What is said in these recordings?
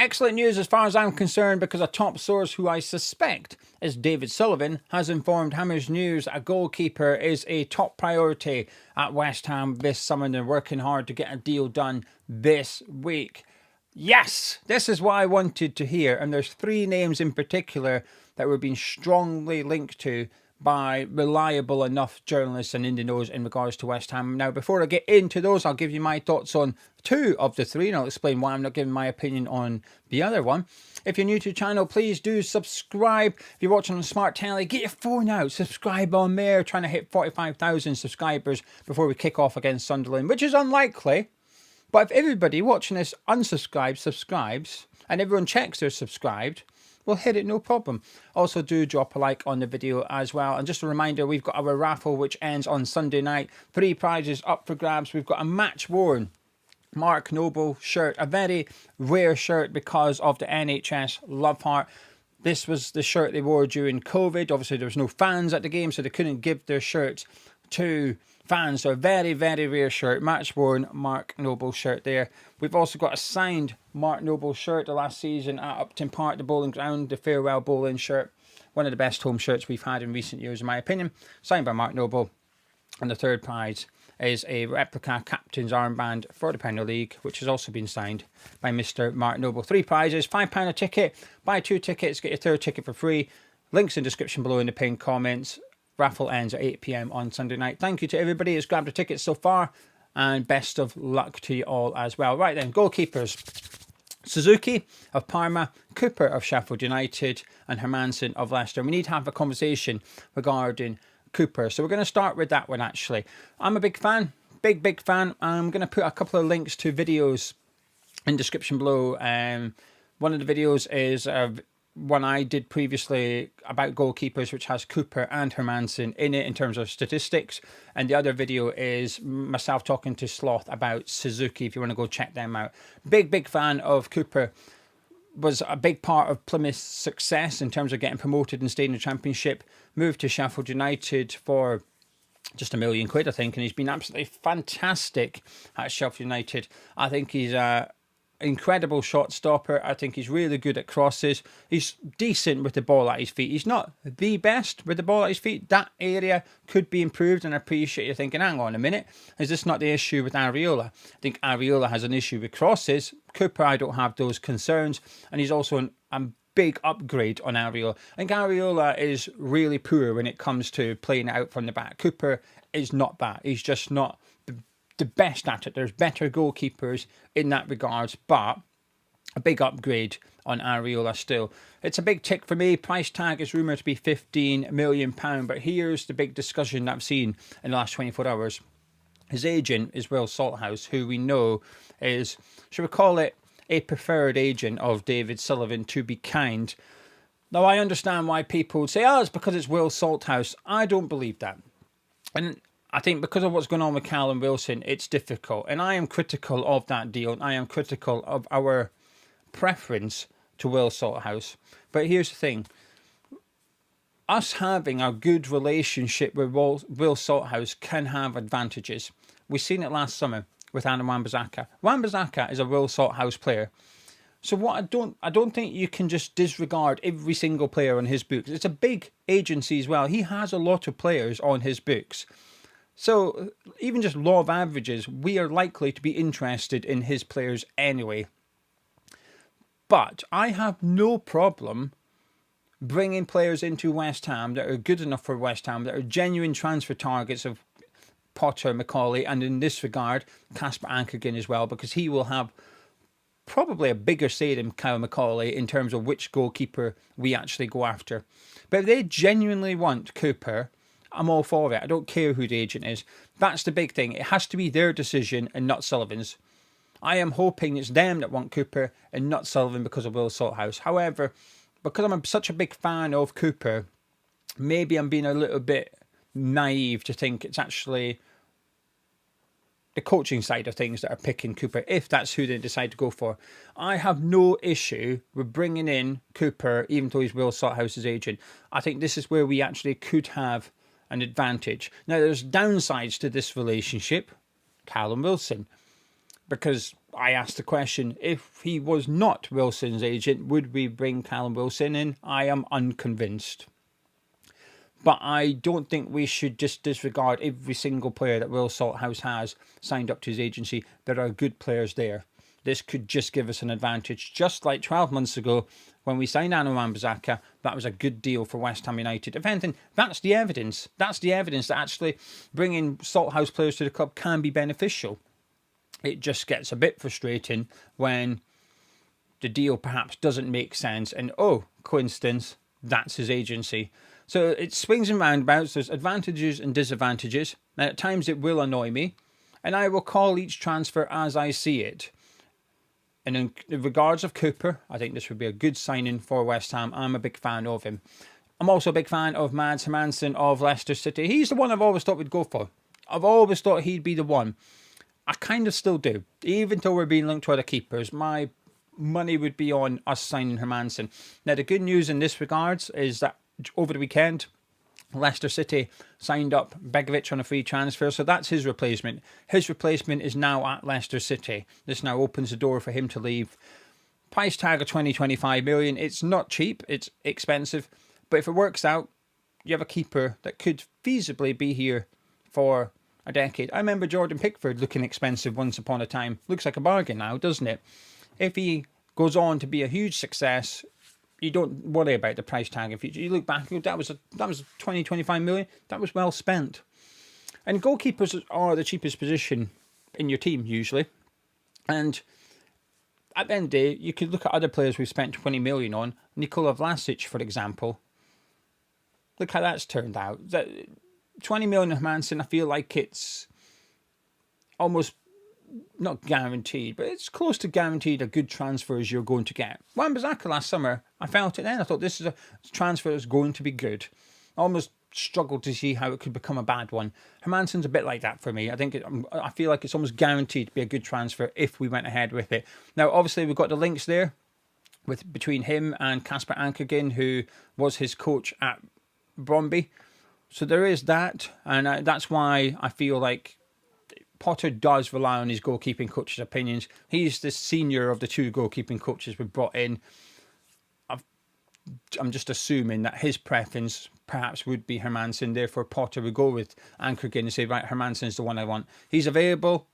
Excellent news as far as I'm concerned, because a top source who I suspect is David Sullivan has informed Hammers News a goalkeeper is a top priority at West Ham this summer. They're working hard to get a deal done this week. Yes, this is what I wanted to hear, and there's 3 names in particular that were being strongly linked to by reliable enough journalists and in the knows in regards to West Ham. Now, before I get into those, I'll give you my thoughts on 2 of the 3, and I'll explain why I'm not giving my opinion on the other one. If you're new to the channel, please do subscribe. If you're watching on smart telly, get your phone out, subscribe on there. Trying to hit 45,000 subscribers before we kick off against Sunderland, which is unlikely. But if everybody watching this unsubscribes, subscribes, and everyone checks they're subscribed, we'll hit it no problem. Also, do drop a like on the video as well. And just a reminder, we've got our raffle which ends on Sunday night. 3 prizes up for grabs. We've got a match-worn Mark Noble shirt, a very rare shirt because of the NHS Love Heart. This was the shirt they wore during COVID. Obviously, there was no fans at the game, so they couldn't give their shirts to fans. So a very, very rare shirt, match-worn Mark Noble shirt there. We've also got a signed Mark Noble shirt the last season at Upton Park, the bowling ground, the farewell bowling shirt. One of the best home shirts we've had in recent years, in my opinion. Signed by Mark Noble. And the third prize is a replica captain's armband for the Premier League, which has also been signed by Mr. Mark Noble. 3 prizes, £5 a ticket. Buy 2 tickets, get your 3rd ticket for free. Links in the description below in the pinned comments. Raffle ends at 8 PM on Sunday night. Thank you to everybody who's grabbed a ticket so far, and best of luck to you all as well. Right then, goalkeepers. Suzuki of Parma, Cooper of Sheffield United, and Hermansen of Leicester. We need to have a conversation regarding Cooper, so we're going to start with that one actually. I'm a big fan, big fan. I'm going to put a couple of links to videos in the description below. One of the videos is one I did previously about goalkeepers, which has Cooper and Hermansen in it in terms of statistics, and the other video is myself talking to Sloth about Suzuki, if you want to go check them out. Big fan of Cooper. Was a big part of Plymouth's success in terms of getting promoted and staying in the Championship. Moved to Sheffield United for just £1 million, I think, and he's been absolutely fantastic at Sheffield United. I think he's a incredible shot stopper. I think he's really good at crosses. He's decent with the ball at his feet. He's not the best with the ball at his feet. That area could be improved, and I appreciate you thinking, hang on a minute, is this not the issue with Areola? I think Areola has an issue with crosses. Cooper, I don't have those concerns, and he's also a big upgrade on Areola. I think Areola is really poor when it comes to playing it out from the back. Cooper is not that. He's just not the best at it. There's better goalkeepers in that regards, but a big upgrade on Areola still. It's a big tick for me. Price tag is rumoured to be £15 million, but here's the big discussion that I've seen in the last 24 hours. His agent is Will Salthouse, who we know is, should we call it, a preferred agent of David Sullivan, to be kind. Now, I understand why people would say, oh, it's because it's Will Salthouse. I don't believe that. And I think because of what's going on with Callum Wilson, it's difficult. And I am critical of that deal. I am critical of our preference to Will Salthouse. But here's the thing. Us having a good relationship with Will Salthouse can have advantages. We've seen it last summer with Adam Wan-Bissaka. Wan-Bissaka is a Will Salthouse player. So what I don't think you can just disregard every single player on his books. It's a big agency as well. He has a lot of players on his books. So even just law of averages, we are likely to be interested in his players anyway. But I have no problem bringing players into West Ham that are good enough for West Ham, that are genuine transfer targets of Potter, McCauley, and in this regard, Casper Ankergen as well, because he will have probably a bigger say than Kyle McCauley in terms of which goalkeeper we actually go after. But if they genuinely want Cooper, I'm all for it. I don't care who the agent is. That's the big thing. It has to be their decision and not Sullivan's. I am hoping it's them that want Cooper and not Sullivan because of Will Salthouse. However, because I'm such a big fan of Cooper, maybe I'm being a little bit naive to think it's actually the coaching side of things that are picking Cooper, if that's who they decide to go for. I have no issue with bringing in Cooper, even though he's Will Salthouse's agent. I think this is where we actually could have an advantage. Now, there's downsides to this relationship. Callum Wilson. Because I asked the question, if he was not Wilson's agent, would we bring Callum Wilson in? I am unconvinced. But I don't think we should just disregard every single player that Will Salthouse has signed up to his agency. There are good players there. This could just give us an advantage. Just like 12 months ago when we signed Ano Wan-Bissaka, that was a good deal for West Ham United. If anything, that's the evidence. That's the evidence that actually bringing Salthouse players to the club can be beneficial. It just gets a bit frustrating when the deal perhaps doesn't make sense and, oh, coincidence, that's his agency. So it swings and roundabouts. There's advantages and disadvantages. And at times it will annoy me. And I will call each transfer as I see it. And in regards of Cooper, I think this would be a good signing for West Ham. I'm a big fan of him. I'm also a big fan of Mads Hermansen of Leicester City. He's the one I've always thought we'd go for. I've always thought he'd be the one. I kind of still do. Even though we're being linked to other keepers, my money would be on us signing Hermansen. Now, the good news in this regards is that over the weekend, Leicester City signed up Begovic on a free transfer, so that's his replacement. His replacement is now at Leicester City. This now opens the door for him to leave. Price tag of 25 million. It's not cheap, it's expensive, but if it works out, you have a keeper that could feasibly be here for a decade. I remember Jordan Pickford looking expensive once upon a time. Looks like a bargain now, doesn't it? If he goes on to be a huge success, you don't worry about the price tag in future. You look back, that was 25 million. That was well spent. And goalkeepers are the cheapest position in your team usually. And at the end of the day, you could look at other players we've spent 20 million on. Nikola Vlasic, for example. Look how that's turned out. That 20 million Hermansen, I feel like it's almost not guaranteed, but it's close to guaranteed a good transfer as you're going to get. Wan-Bissaka last summer, I felt it then. I thought this is a transfer that's going to be good. I almost struggled to see how it could become a bad one. Hermansen's a bit like that for me. I feel like it's almost guaranteed to be a good transfer if we went ahead with it. Now, obviously, we've got the links there between him and Kasper Ankergren, who was his coach at Brøndby. So there is that, and that's why I feel like Potter does rely on his goalkeeping coach's opinions. He's the senior of the two goalkeeping coaches we brought in. I'm just assuming that his preference perhaps would be Hermansen. Therefore, Potter would go with Ankergren and say, right, Hermansen's the one I want. He's available.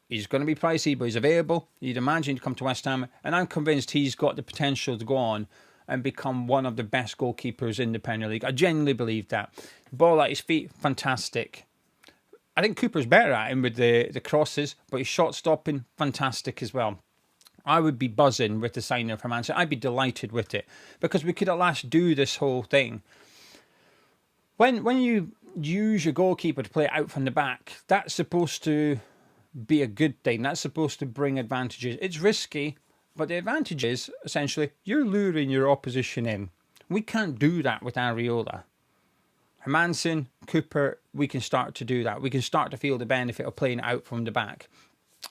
He's going to be pricey, but he's available. You'd imagine he'd come to West Ham. And I'm convinced he's got the potential to go on and become one of the best goalkeepers in the Premier League. I genuinely believe that. Ball at his feet, fantastic. I think Cooper's better at him with the crosses, but his shot stopping, fantastic as well. I would be buzzing with the signing of Hermansen. I'd be delighted with it because we could at last do this whole thing. When you use your goalkeeper to play it out from the back, that's supposed to be a good thing. That's supposed to bring advantages. It's risky, but the advantage is, essentially, you're luring your opposition in. We can't do that with Areola. Hermansen, Cooper, we can start to do that. We can start to feel the benefit of playing it out from the back.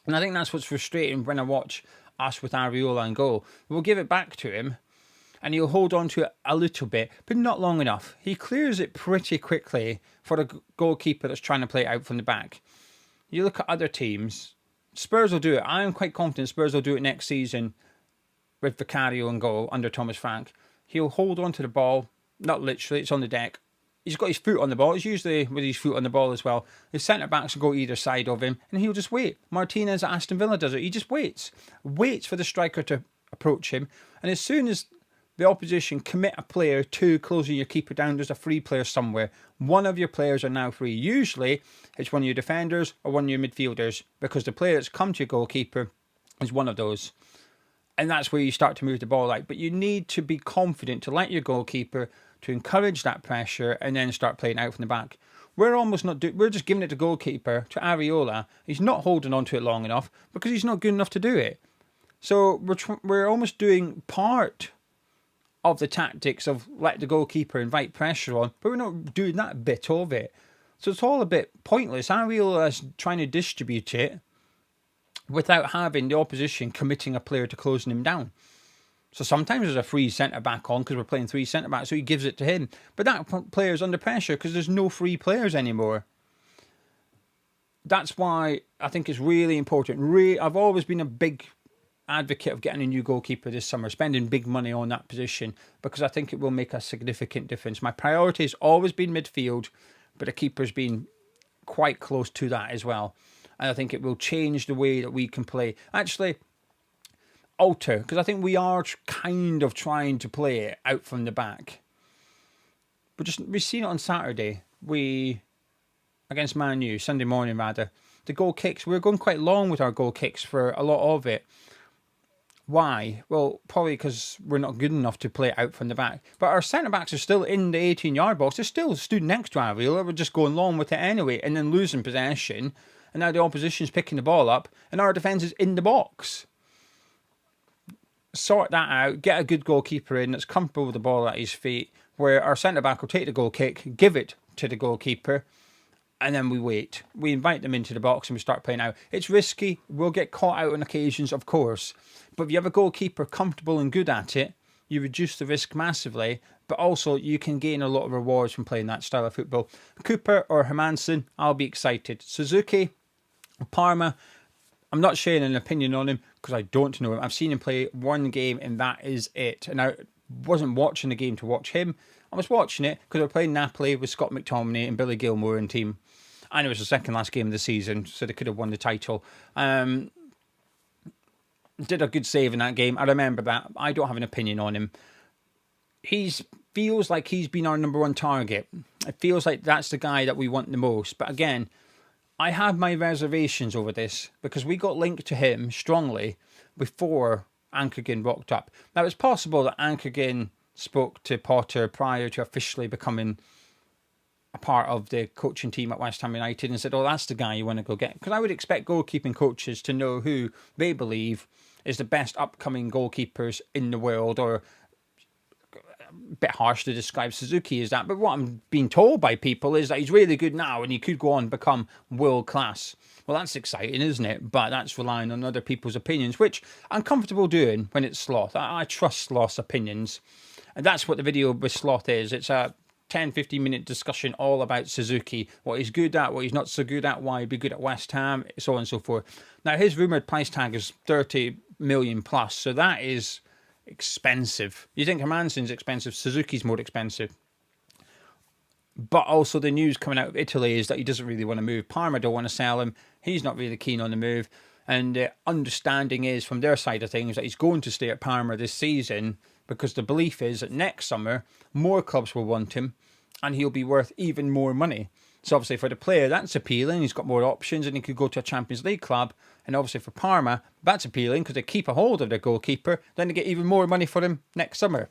And I think that's what's frustrating when I watch us with Areola and goal. We'll give it back to him and he'll hold on to it a little bit, but not long enough. He clears it pretty quickly for a goalkeeper that's trying to play it out from the back. You look at other teams, Spurs will do it. I am quite confident Spurs will do it next season with Vicario and goal under Thomas Frank. He'll hold on to the ball, not literally, it's on the deck. He's got his foot on the ball. It's usually with his foot on the ball as well. His centre-backs will go either side of him, and he'll just wait. Martinez at Aston Villa does it. He just waits. Waits for the striker to approach him. And as soon as the opposition commit a player to closing your keeper down, there's a free player somewhere. One of your players are now free. Usually, it's one of your defenders or one of your midfielders, because the player that's come to your goalkeeper is one of those. And that's where you start to move the ball out. But you need to be confident to let your goalkeeper to encourage that pressure and then start playing out from the back. We're almost not we're just giving it to goalkeeper, to Areola. He's not holding on to it long enough because he's not good enough to do it. So we're almost doing part of the tactics of let the goalkeeper invite pressure on, but we're not doing that bit of it. So it's all a bit pointless. Areola's trying to distribute it without having the opposition committing a player to closing him down. So sometimes there's a free centre-back on because we're playing three centre-backs, so he gives it to him. But that player's under pressure because there's no free players anymore. that's why I think it's really important. I've always been a big advocate of getting a new goalkeeper this summer, spending big money on that position, because I think it will make a significant difference. My priority has always been midfield, but the keeper's been quite close to that as well. And I think it will change the way that we can play. Actually, alter, because I think we are kind of trying to play it out from the back. But we've seen it on Saturday. Against Man U, Sunday morning rather, the goal kicks, we're going quite long with our goal kicks for a lot of it. Why? Well, probably because we're not good enough to play it out from the back. But our centre-backs are still in the 18-yard box. They're still stood next to Areola. We're just going long with it anyway and then losing possession. And now the opposition's picking the ball up and our defence is in the box. Sort that out. Get a good goalkeeper in that's comfortable with the ball at his feet, where our centre-back will take the goal kick, give it to the goalkeeper, and then we wait. We invite them into the box and we start playing out. It's risky. We'll get caught out on occasions, of course. But if you have a goalkeeper comfortable and good at it, you reduce the risk massively. But also, you can gain a lot of rewards from playing that style of football. Cooper or Hermansen, I'll be excited. Suzuki, Parma, I'm not sharing an opinion on him because I don't know him. I've seen him play one game and that is it. And I wasn't watching the game to watch him. I was watching it because we're playing Napoli with Scott McTominay and Billy Gilmore in team. And it was the second last game of the season, so they could have won the title. Did a good save in that game. I remember that. I don't have an opinion on him. Feels like he's been our number one target. It feels like that's the guy that we want the most. But again, I have my reservations over this because we got linked to him strongly before Ankergen rocked up. Now, it's possible that Ankergen spoke to Potter prior to officially becoming a part of the coaching team at West Ham United and said, oh, that's the guy you want to go get. Because I would expect goalkeeping coaches to know who they believe is the best upcoming goalkeepers in the world, or a bit harsh to describe Suzuki as that. But what I'm being told by people is that he's really good now and he could go on and become world class. Well, that's exciting, isn't it? But that's relying on other people's opinions, which I'm comfortable doing when it's Sloth. I trust Sloth's opinions. And that's what the video with Sloth is. It's a 10-15 minute discussion all about Suzuki, what he's good at, what he's not so good at, why he'd be good at West Ham, so on and so forth. Now, his rumoured price tag is 30 million plus, so that is expensive. You think Hermansen's expensive, Suzuki's more expensive. But also the news coming out of Italy is that he doesn't really want to move. Parma don't want to sell him. He's not really keen on the move. And the understanding is from their side of things that he's going to stay at Parma this season because the belief is that next summer more clubs will want him and he'll be worth even more money. So obviously for the player that's appealing. He's got more options and he could go to a Champions League club. And obviously for Parma that's appealing because they keep a hold of their goalkeeper. Then they get even more money for him next summer.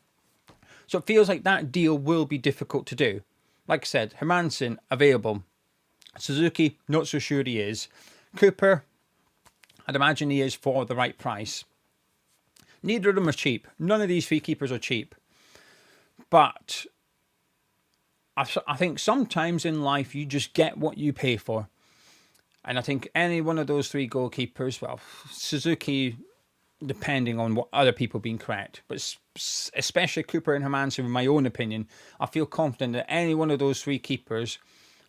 So it feels like that deal will be difficult to do. Like I said, Hermansen available. Suzuki, not so sure he is. Cooper, I'd imagine he is for the right price. Neither of them are cheap. None of these three keepers are cheap. But I think sometimes in life you just get what you pay for. And I think any one of those three goalkeepers, well, Suzuki, depending on what other people being correct, but especially Cooper and Hermansen, in my own opinion, I feel confident that any one of those three keepers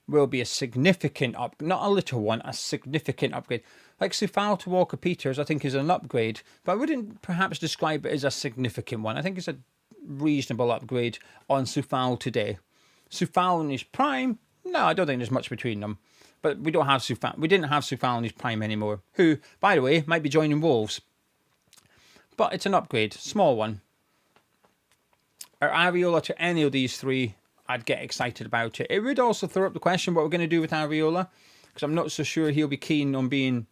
will be a significant not a little one, a significant upgrade. Like Sufal to Walker Peters, I think is an upgrade, but I wouldn't perhaps describe it as a significant one. I think it's a reasonable upgrade on Sufal today. Sufal in his prime, no, I don't think there's much between them. But we don't have Sufal. We didn't have Sufal in his prime anymore, who, by the way, might be joining Wolves. But it's an upgrade, small one. Or Areola to any of these three, I'd get excited about it. It would also throw up the question what we're going to do with Areola, because I'm not so sure he'll be keen on being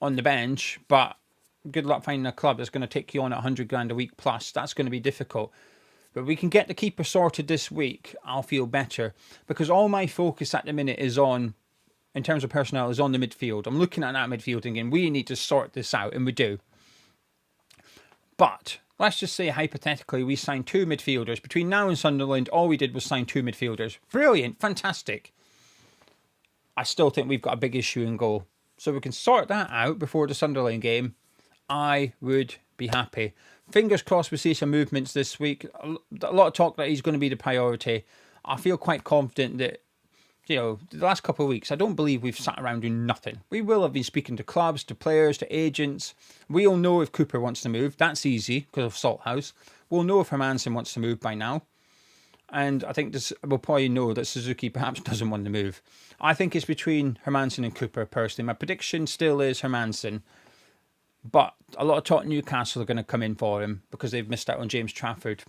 on the bench, but good luck finding a club that's going to take you on at 100 grand a week plus. That's going to be difficult. But we can get the keeper sorted this week, I'll feel better, because all my focus at the minute is on, in terms of personnel, is on the midfield. I'm looking at that midfield thinking, we need to sort this out, and we do. But let's just say, hypothetically, we signed two midfielders. Between now and Sunderland, all we did was sign two midfielders. Brilliant, fantastic. I still think we've got a big issue in goal. So we can sort that out before the Sunderland game. I would be happy. Fingers crossed we see some movements this week. A lot of talk that he's going to be the priority. I feel quite confident that you know, the last couple of weeks, I don't believe we've sat around doing nothing. We will have been speaking to clubs, to players, to agents. We'll know if Cooper wants to move. That's easy because of Salthouse. We'll know if Hermansen wants to move by now. And I think we'll probably know that Suzuki perhaps doesn't want to move. I think it's between Hermansen and Cooper, personally. My prediction still is Hermansen. But a lot of talk Newcastle are going to come in for him because they've missed out on James Trafford.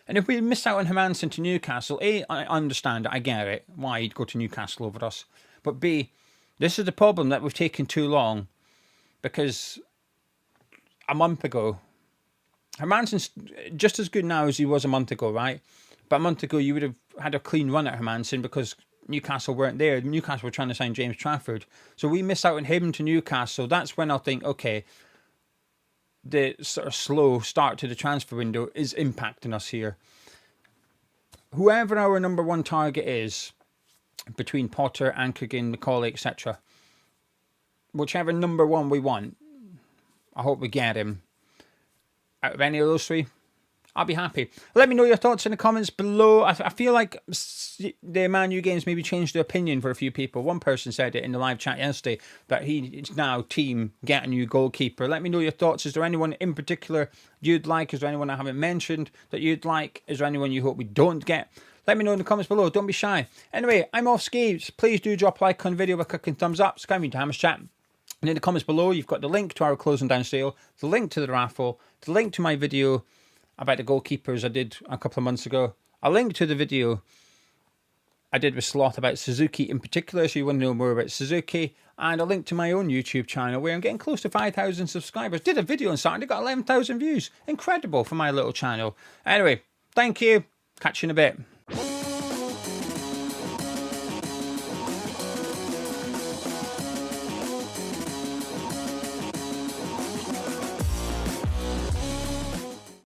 And if we miss out on Hermansen to Newcastle, A, I understand it, I get it, why he'd go to Newcastle over us. But B, this is the problem that we've taken too long. Because a month ago, Hermansen's just as good now as he was a month ago, right? But a month ago, you would have had a clean run at Hermansen because Newcastle weren't there. Newcastle were trying to sign James Trafford. So we miss out on him to Newcastle. That's when I'll think, okay, the sort of slow start to the transfer window is impacting us here. Whoever our number one target is, between Potter, Ankergan, McCauley, etc., whichever number one we want, I hope we get him. Out of any of those three, I'll be happy. Let me know your thoughts in the comments below. I feel like the Man U games maybe changed the opinion for a few people. One person said it in the live chat yesterday that he's now team get a new goalkeeper. Let me know your thoughts. Is there anyone in particular you'd like? Is there anyone I haven't mentioned that you'd like? Is there anyone you hope we don't get? Let me know in the comments below. Don't be shy. Anyway, I'm off skis. Please do drop a like on the video by clicking thumbs up. Subscribe to Hammers Chat. And in the comments below, you've got the link to our closing down sale, the link to the raffle, the link to my video about the goalkeepers I did a couple of months ago, a link to the video I did with Sloth about Suzuki in particular, so you want to know more about Suzuki, and a link to my own YouTube channel where I'm getting close to 5,000 subscribers. Did a video on Saturday, got 11,000 views. Incredible for my little channel. Anyway, thank you. Catch you in a bit.